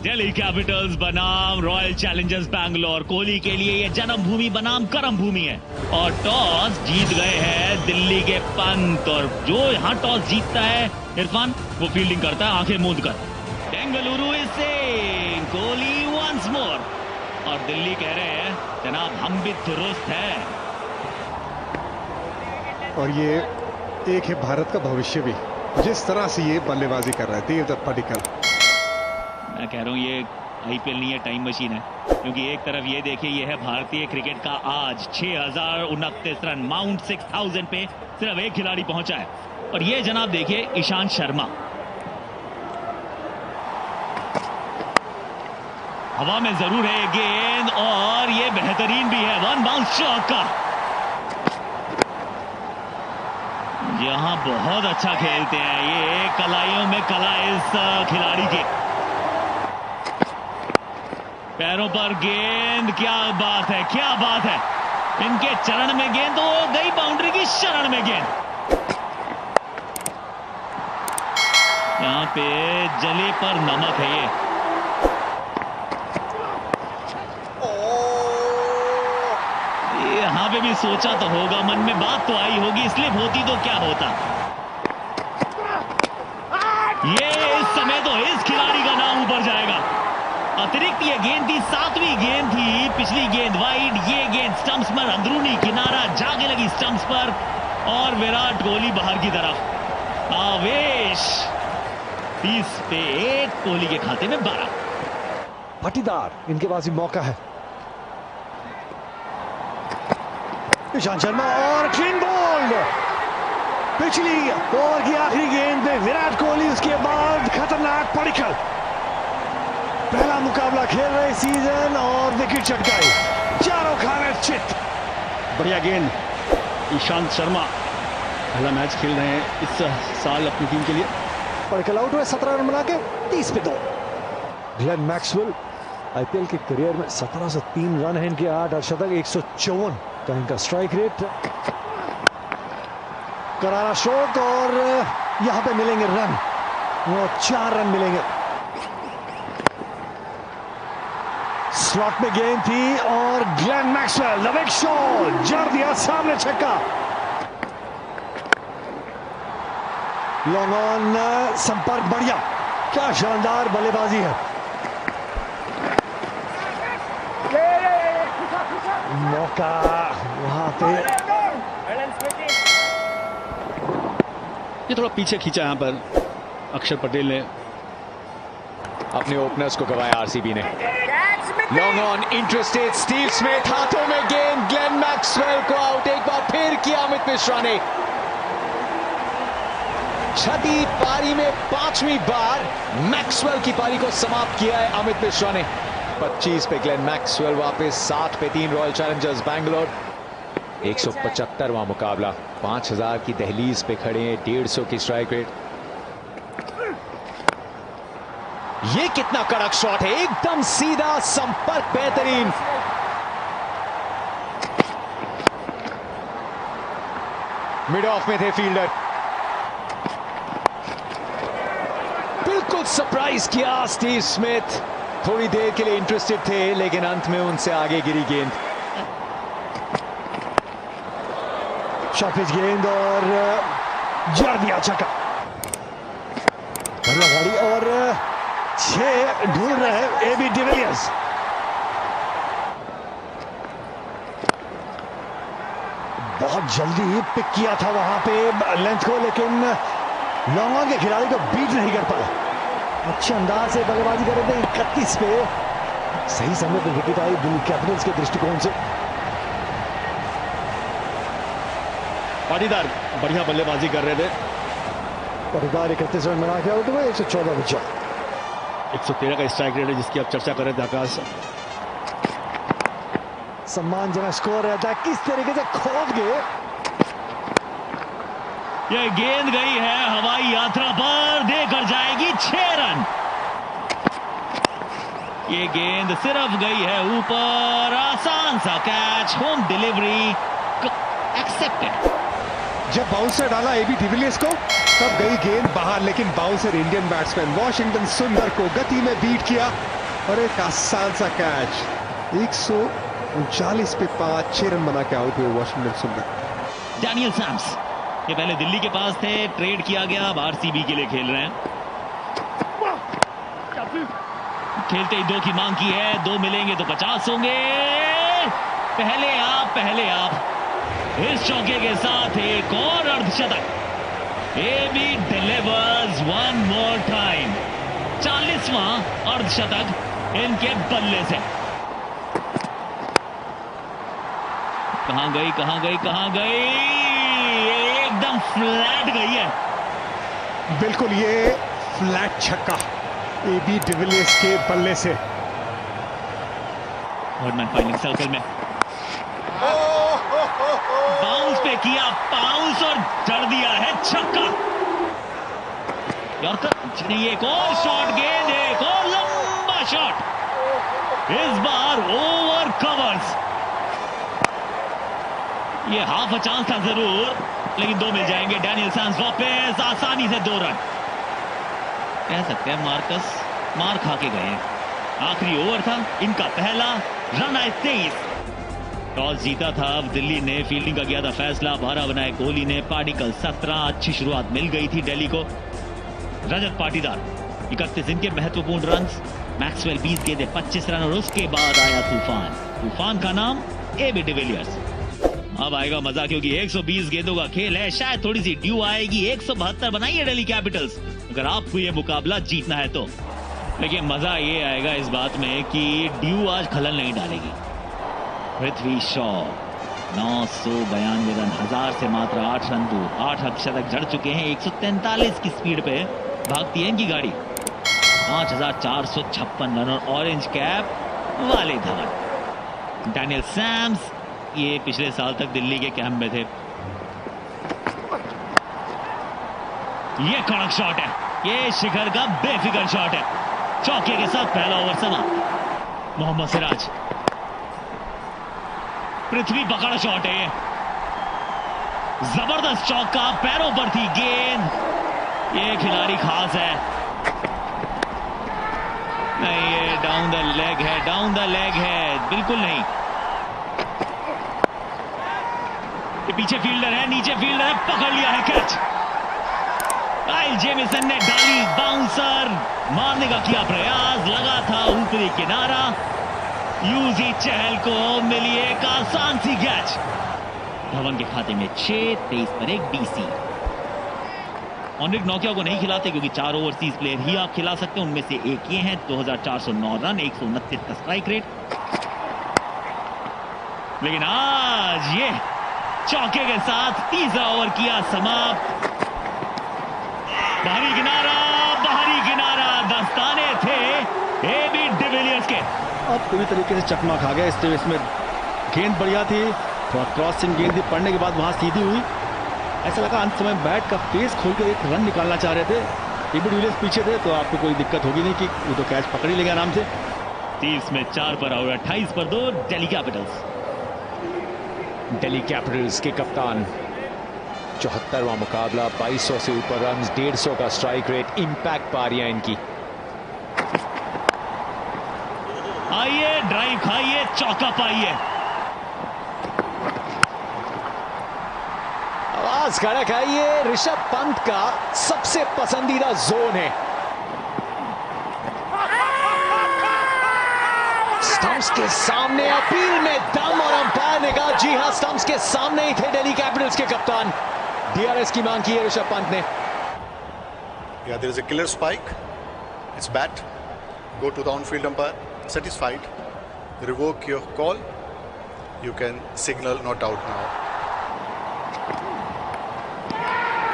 Delhi Capitals बनाम royal Challengers Bangalore. Kohli के लिए ये जन्मभूमि बनाम कर्म भूमि है और टॉस जीत गए हैं दिल्ली के पंत। और जो यहाँ टॉस जीतता है इरफान, वो फील्डिंग करता है आंखें मूंद कर। Bengaluru is saying Kohli once more और दिल्ली कह रहे हैं जनाब हम भी दुरुस्त है। और ये एक है भारत का भविष्य भी, जिस तरह से ये बल्लेबाजी कर रहा है देवदत्त पडिक्कल। मैं कह रहा हूँ ये आईपीएल नहीं है, टाइम मशीन है। क्योंकि एक तरफ ये देखिए, ये है भारतीय क्रिकेट का आज 6029 रन, माउंट 6000 पे सिर्फ एक खिलाड़ी पहुंचा है। और ये जनाब देखिए ईशांत शर्मा, हवा में जरूर है गेंद और ये बेहतरीन भी है, वन बाउंस चौका। यहां बहुत अच्छा खेलते हैं ये, कलाइयों में कला इस खिलाड़ी के। पैरों पर गेंद, क्या बात है, क्या बात है। इनके चरण में गेंद तो गई बाउंड्री की शरण में गेंद। यहां पे जले पर नमक है ये। यहां पे भी सोचा तो होगा, मन में बात तो आई होगी, स्लिप होती तो क्या होता। ये इस समय तो इस खिलाड़ी का नाम ऊपर जाएगा। अतिरिक्त ये गेंद थी, 7वीं गेंद थी, पिछली गेंद वाइड, ये गेंद स्टंप्स पर अंदरूनी किनारा जाके लगी स्टंप्स पर और विराट कोहली बाहर की तरफ। आवेश 30 पे 1, कोहली के खाते में 12। पाटीदार इनके पास ही मौका है। ईशांत शर्मा और क्लीन बॉल। पिछली ओवर की आखिरी गेंद पे विराट कोहली, उसके बाद खतरनाक पडिक्कल। पहला मुकाबला खेल रहे सीजन और विकेट चटकाई, चारों खाने चित। बढ़िया गेंद, ईशांत शर्मा पहला मैच खेल रहे हैं इस साल अपनी टीम के लिए। पडिक्कल आउट हुए 17 रन बना के 30 पे 2। ग्लेन मैक्सवेल आईपीएल के करियर में 17 से 3 रन है इनके, 8 अर्धशतक, 154 का इनका स्ट्राइक रेट। करारा शॉट और यहां पे मिलेंगे रन, वो 4 रन मिलेंगे। स्लॉट में गेंद थी और Glenn Maxwell the big shot, जड़ दिया सामने छक्का। लॉन्ग ऑन, संपर्क बढ़िया, क्या शानदार बल्लेबाजी है। मौका वहां पे, ये थोड़ा पीछे खींचा यहां पर अक्षर पटेल ने। अपने ओपनर्स को गवाया आरसीबी ने। Long on, interested Steve Smith, हाथों में गेंद, ग्लेन मैक्सवेल को आउट। एक बार फिर किया अमित मिश्रा ने। छठी पारी में 5वीं बार मैक्सवेल की पारी को समाप्त किया है अमित मिश्रा ने। 25 पे ग्लेन मैक्सवेल वापस, 60 पे 3 रॉयल चैलेंजर्स बैंगलोर। 175वां मुकाबला, 5000 की दहलीज पे खड़े हैं, 150 की स्ट्राइक रेट। ये कितना कड़क शॉट है, एकदम सीधा, संपर्क बेहतरीन। मिड ऑफ में थे फील्डर, बिल्कुल सरप्राइज किया स्टीव स्मिथ। थोड़ी देर के लिए इंटरेस्टेड थे लेकिन अंत में उनसे आगे गिरी गेंद। शॉर्ट गेंद और जड़ दिया छक्का। गाड़ी और 6 ढूंढ रहे हैं एबी डिविलियर्स। बहुत जल्दी पिक किया था वहां पे लेंथ को, लेकिन लॉन्ग ऑन के खिलाड़ी को बीट नहीं कर पाया। अच्छे अंदाज से बल्लेबाजी कर रहे थे। 31 पे सही समय पर विकेट आई दिल्ली कैपिटल्स के दृष्टिकोण से। पाटीदार बढ़िया बल्लेबाजी कर रहे थे। पाटीदार 31 रन बना के आउट हुए, 114 पे 4। 113 का स्ट्राइक रेट है जिसकी आप चर्चा कर रहे थे आकाश। सम्मानजनक स्कोर रहता है, किस तरीके से खोद गए। यह गेंद गई है हवाई यात्रा पर, देकर जाएगी 6 रन। ये गेंद सिर्फ गई है ऊपर, आसान सा कैच, होम डिलीवरी एक्सेप्टेड। जब बाउंसर डाला एबी डिविलियर्स को तब गई गेंद बाहर, लेकिन बाउंसर इंडियन बैट्समैन वॉशिंगटन सुंदर को गति में बीट किया और एक आसान सा कैच। 139 पे 5, 6 रन बना के आउट हुए वॉशिंगटन सुंदर। डैनियल सैम्स ये पहले दिल्ली के पास थे, ट्रेड किया गया, अब आरसीबी के लिए खेल रहे हैं। खेलते ही 2 की मांग की है, 2 मिलेंगे तो 50 होंगे। पहले आप इस चौके के साथ एक और अर्धशतक। AB delivers one more time. 40वां अर्धशतक इनके बल्ले से। कहां गई, एकदम फ्लैट गई है। बिल्कुल, ये फ्लैट छक्का एबी डिविलियर्स के बल्ले से। बर्डमैन फाइनलिंग सर्कल में बाउंस पे किया, बाउंस और जड़ दिया है छक्का। यॉर्कर, एक और शॉट गेंद, एक और लंबा शॉट, इस बार ओवर कवर्स। ये हाफ चांस था जरूर, लेकिन 2 मिल जाएंगे। डैनियल सैम्स वापस आसानी से 2 रन। कह सकते हैं मार्कस मार खा के गए। आखिरी ओवर था इनका पहला, रन आए 23। टॉस जीता था, अब दिल्ली ने फील्डिंग का किया था फैसला। 12 बनाए कोहली ने, पार्टिकल 17। अच्छी शुरुआत मिल गई थी दिल्ली को। रजत पाटीदार 31 इनके महत्वपूर्ण रन। मैक्सवेल 20 गेंदें 25 रन, और उसके बाद आया तूफान का नाम एबी डिविलियर्स। अब आएगा मजा, क्योंकि 120 गेंदों का खेल है, शायद थोड़ी सी ड्यू आएगी। 172 बनाई है दिल्ली कैपिटल्स, अगर आपको ये मुकाबला जीतना है तो। लेकिन मजा ये आएगा इस बात में कि ड्यू आज खलल नहीं डालेगी। पृथ्वी शॉ 992 रन, 1000 से मात्र 8 रन दूर। 8 अर्धशतक जड़ चुके हैं। 143 की स्पीड पे भागती है इनकी गाड़ी। 5456 रन, और ऑरेंज कैप वाले धवन। डैनियल सैम्स ये पिछले साल तक दिल्ली के कैंप में थे। ये कड़क शॉट है, ये शिखर का बेफिक्र शॉट है। चौके के साथ पहला ओवर समाप्त। मोहम्मद सिराज, पृथ्वी पकड़ शॉट है, जबरदस्त चौका, पैरों पर थी गेंद। ये खिलाड़ी खास है। नहीं, ये डाउन द लेग है, बिल्कुल नहीं। ये पीछे फील्डर है, नीचे फील्डर है, पकड़ लिया है कैच। काइल जेमिसन ने डाली बाउंसर, मारने का किया प्रयास, लगा था ऊपरी किनारा। यूजी चहल को मिली एक आसान सी कैच। धवन के खाते में 6, 23 पर 1 डीसी। ऑनरिक नौकिया को नहीं खिलाते, क्योंकि 4 ओवरसीज प्लेयर ही आप खिला सकते हैं, उनमें से एक ये हैं। 2409 रन, 129 का स्ट्राइक रेट। लेकिन आज ये चौके के साथ तीसरा ओवर किया समाप्त। बाहरी किनारा, दस्ताने थे एबी डिविलियर्स के। अब पूरी तरीके से चकमा खा गया। इसमें गेंद बढ़िया थी, थोड़ा क्रॉसिंग गेंद थी, पड़ने के बाद वहां सीधी हुई। ऐसा लगा अंत समय बैट का फेस खोल के एक रन निकालना चाह रहे थे। एबी डिविलियर्स पीछे थे, तो आपको कोई दिक्कत होगी नहीं कि वो तो कैच पकड़ ही लेगा आराम से। 30 में 4 पर और 28 पर 2 दिल्ली कैपिटल्स। दिल्ली कैपिटल्स के कप्तान 74वां मुकाबला, 2200 से ऊपर रन, 150 का स्ट्राइक रेट। इंपैक्ट पारियां इनकी। आइए ड्राइव खाइए, चौका पाइए। आवाज कड़क है, ये ऋषभ पंत का सबसे पसंदीदा जोन है। स्टंप्स के सामने अपील में दम, और अंपायर ने कहा जी हां, स्टंप्स के सामने ही थे दिल्ली कैपिटल्स के कप्तान। डीआरएस की मांग की है ऋषभ पंत ने। Yeah, there is a killer spike. It's bat. Go to the on-field umpire. Satisfied. Revoke your call. You can signal not out now.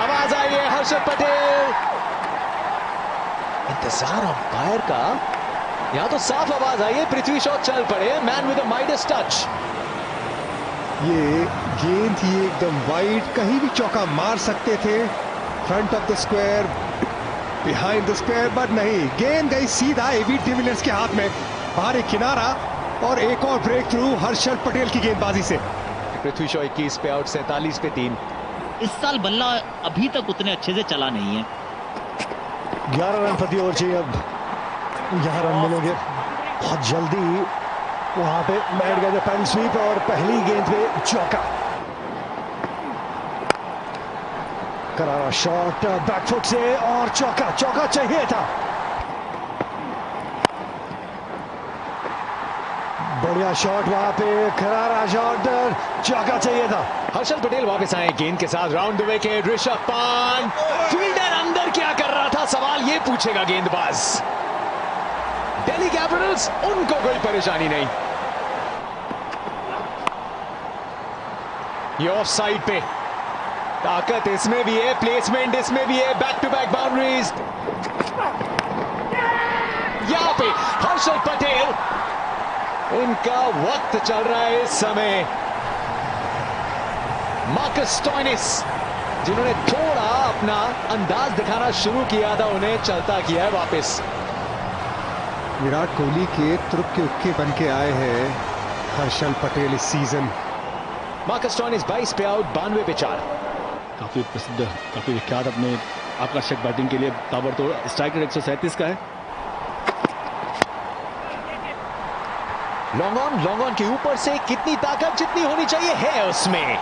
आवाज आई है हर्षद पटेल। इंतजार अंपायर का। यहां तो साफ आवाज आई है, पृथ्वी शॉ चल पड़े, man with a Midas touch. ये गेंद थी एकदम वाइड, कहीं भी चौका मार सकते थे। Front of the square, behind the square, but नहीं, गेंद गई सीधा एबी डिविलियर्स के हाथ में। बाहरी किनारा, और एक और ब्रेक थ्रू हर्षद पटेल की गेंदबाजी से। पृथ्वी शॉ 21 पे आउट, 47 पे 3। इस साल बल्ला अभी तक उतने अच्छे से चला नहीं है। 11 रन प्रति ओवर चाहिए, अब यहाँ रन मिलेंगे बहुत जल्दी। वहां पे बैठ गए थे पैडल स्वीप और पहली गेंद पे चौका। करारा शॉट बैकफुट से और चौका, चौका चाहिए था। बढ़िया शॉट वहां पे, करारा शॉट, चौका चाहिए था। हर्षल पटेल वापस आए गेंद के साथ round the wicket. Rishabh Pant, fielder अंदर क्या कर रहा था, सवाल ये पूछेगा गेंदबाज। दिल्ली कैपिटल्स, उनको कोई परेशानी नहीं। ये ऑफ साइड पे, ताकत इसमें भी है, प्लेसमेंट इसमें भी है, बैक टू बैक बाउंड्रीज। यहां पे हर्षल पटेल, इनका वक्त चल रहा है इस समय। मार्कस स्टोइनिस, जिन्होंने थोड़ा अपना अंदाज दिखाना शुरू किया था, उन्हें चलता किया है वापस। विराट कोहली के तुर्क के उक्के बन के आए हैं हर्षल पटेल इस सीजन। मार्कस स्टोइनिस 22 पे आउट, 92 पे 4। काफी प्रसिद्ध, काफी विख्यात अपने आकर्षक बैटिंग के लिए, ताबड़तोड़ स्ट्राइक रेट 137 का है। लॉन्ग ऑन के ऊपर से कितनी ताकत जितनी होनी चाहिए है उसमें।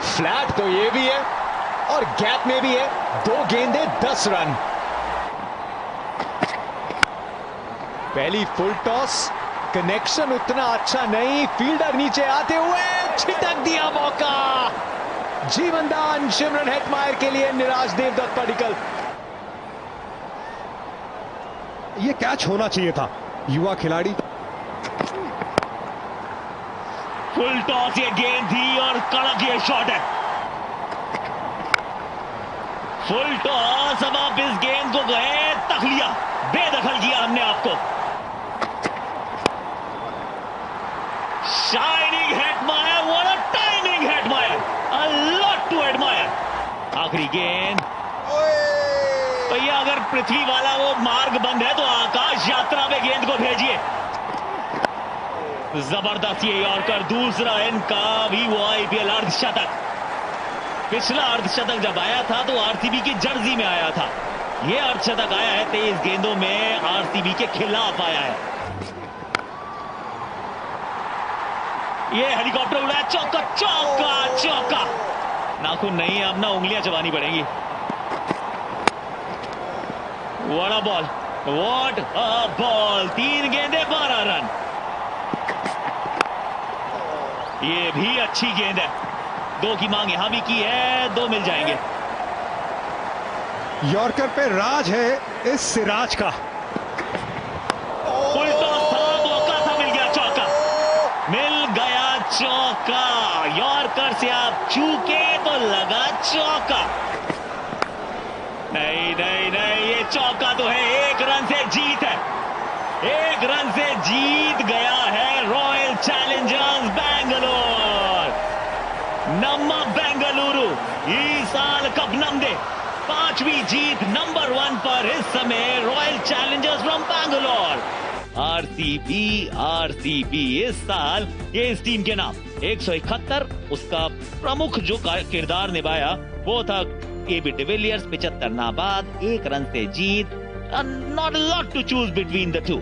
फ्लैट तो ये भी है और गैप में भी है। 2 गेंदें 10 रन। पहली फुल टॉस, कनेक्शन उतना अच्छा नहीं, फील्डर नीचे आते हुए छिटक दिया मौका। जीवनदान शिमरन हेटमायर के लिए निराश देवदत्त पडिक्कल। ये कैच होना चाहिए था, युवा खिलाड़ी। फुल टॉस ये गेंद थी और कड़क ये शॉट है। फुल टॉस, अब आप इस गेंद को गए तक लिया, बेदखल किया हमने आपको। Shining Hetmyer, what a timing Hetmyer, a lot to admire. आखिरी गेंद भैया, अगर पृथ्वी वाला वो मार्ग बंद है तो आकाश यात्रा में गेंद को भेजिए। जबरदस्त ये यॉर्कर, दूसरा इनका भी वो आईपीएल अर्धशतक। पिछला अर्धशतक जब आया था तो आरसीबी की जर्सी में आया था। ये अर्धशतक आया है 23 गेंदों में, आरसीबी के खिलाफ आया है। ये हेलीकॉप्टर उड़ाया, चौका चौका चौका। नाखून नहीं, अब ना उंगलियां चबानी पड़ेंगी। What a ball! What a ball! 3 गेंदें 12 रन। ये भी अच्छी गेंद है, 2 की मांग यहां भी की है, 2 मिल जाएंगे। यॉर्कर पे राज है इस सिराज का। फुल टॉस था, मौका था, मिल गया चौका, मिल गया चौका। यॉर्कर से आप चूके तो लगा चौका। नहीं नहीं नहीं, ये चौका तो है, 1 रन से जीत है। 1 रन से जीत गया है रॉयल चैलेंजर्स बैंगलोर। नम्मा बेंगलुरु इस साल कप नमदे 5वीं जीत नंबर 1 पर इस समय royal Challengers from Bangalore. RCB इस साल ये इस टीम के नाम 171, उसका प्रमुख जो किरदार निभाया वो था एबी डिविलियर्स। 75 ना बाद 1 रन से जीत, not a lot to choose between the to.